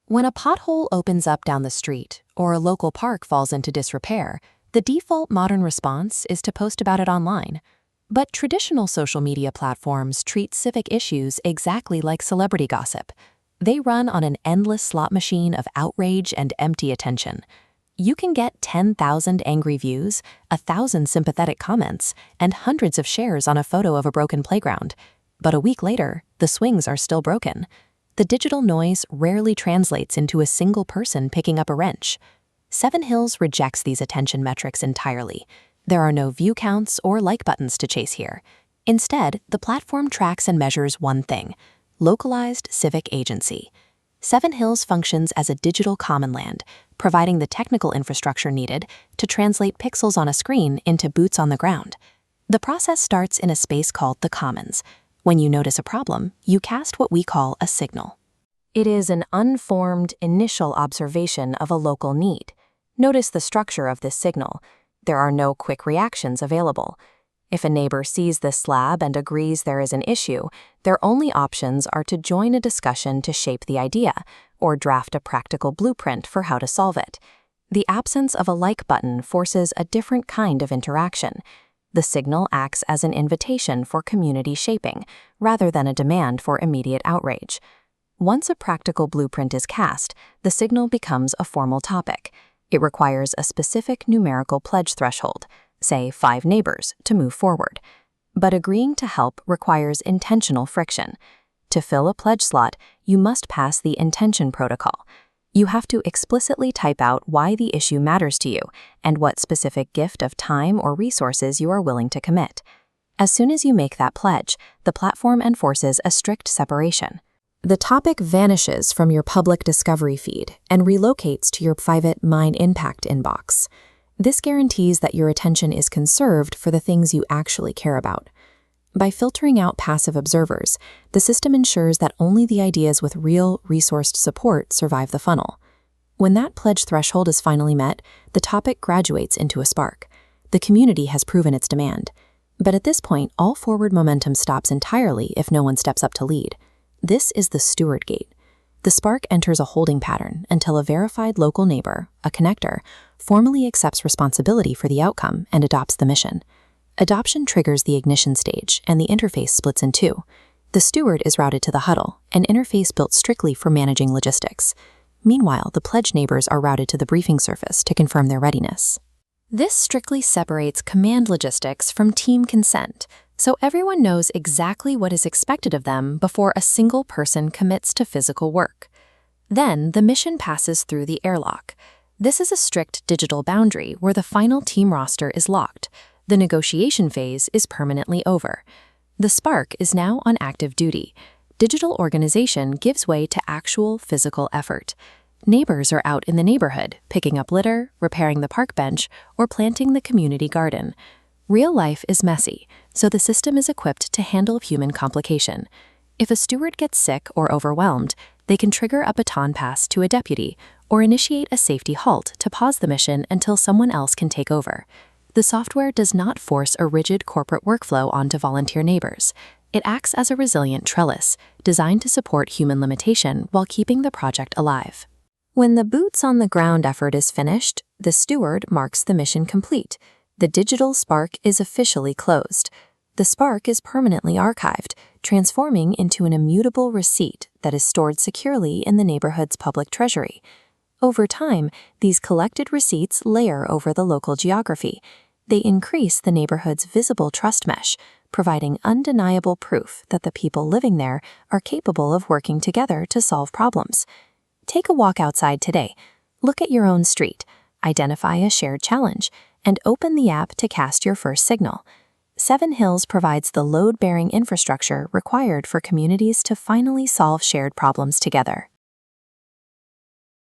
When a pothole opens up down the street or a local park falls into disrepair, the default modern response is to post about it online. But traditional social media platforms treat civic issues exactly like celebrity gossip. They run on an endless slot machine of outrage and empty attention. You can get 10,000 angry views, 1,000 sympathetic comments, and hundreds of shares on a photo of a broken playground. But a week later, the swings are still broken. The digital noise rarely translates into a single person picking up a wrench. Seven Hills rejects these attention metrics entirely. There are no view counts or like buttons to chase here. Instead, the platform tracks and measures one thing: localized civic agency. Seven Hills functions as a digital common land, providing the technical infrastructure needed to translate pixels on a screen into boots on the ground. The process starts in a space called the Commons. When you notice a problem, you cast what we call a signal. It is an unformed initial observation of a local need. Notice the structure of this signal. There are no quick reactions available. If a neighbor sees this slab and agrees there is an issue, their only options are to join a discussion to shape the idea or draft a practical blueprint for how to solve it. The absence of a like button forces a different kind of interaction. The signal acts as an invitation for community shaping, rather than a demand for immediate outrage. Once a practical blueprint is cast, the signal becomes a formal topic. It requires a specific numerical pledge threshold, say 5 neighbors, to move forward. But agreeing to help requires intentional friction. To fill a pledge slot, you must pass the intention protocol. You have to explicitly type out why the issue matters to you and what specific gift of time or resources you are willing to commit. As soon as you make that pledge, the platform enforces a strict separation. The topic vanishes from your public discovery feed and relocates to your private Mine Impact inbox. This guarantees that your attention is conserved for the things you actually care about. By filtering out passive observers, the system ensures that only the ideas with real, resourced support survive the funnel. When that pledge threshold is finally met, the topic graduates into a spark. The community has proven its demand. But at this point, all forward momentum stops entirely if no one steps up to lead. This is the steward gate. The spark enters a holding pattern until a verified local neighbor, a connector, formally accepts responsibility for the outcome and adopts the mission. Adoption triggers the ignition stage, and the interface splits in two. The steward is routed to the huddle, an interface built strictly for managing logistics. Meanwhile, the pledge neighbors are routed to the briefing surface to confirm their readiness. This strictly separates command logistics from team consent, so everyone knows exactly what is expected of them before a single person commits to physical work. Then, the mission passes through the airlock. This is a strict digital boundary where the final team roster is locked. The negotiation phase is permanently over. The spark is now on active duty. Digital organization gives way to actual physical effort. Neighbors are out in the neighborhood, picking up litter, repairing the park bench, or planting the community garden. Real life is messy, so the system is equipped to handle human complication. If a steward gets sick or overwhelmed, they can trigger a baton pass to a deputy or initiate a safety halt to pause the mission until someone else can take over. The software does not force a rigid corporate workflow onto volunteer neighbors. It acts as a resilient trellis, designed to support human limitation while keeping the project alive. When the boots on the ground effort is finished, the steward marks the mission complete. The digital spark is officially closed. The spark is permanently archived, transforming into an immutable receipt that is stored securely in the neighborhood's public treasury. Over time, these collected receipts layer over the local geography. They increase the neighborhood's visible trust mesh, providing undeniable proof that the people living there are capable of working together to solve problems. Take a walk outside today, look at your own street, identify a shared challenge, and open the app to cast your first signal. Seven Hills provides the load-bearing infrastructure required for communities to finally solve shared problems together.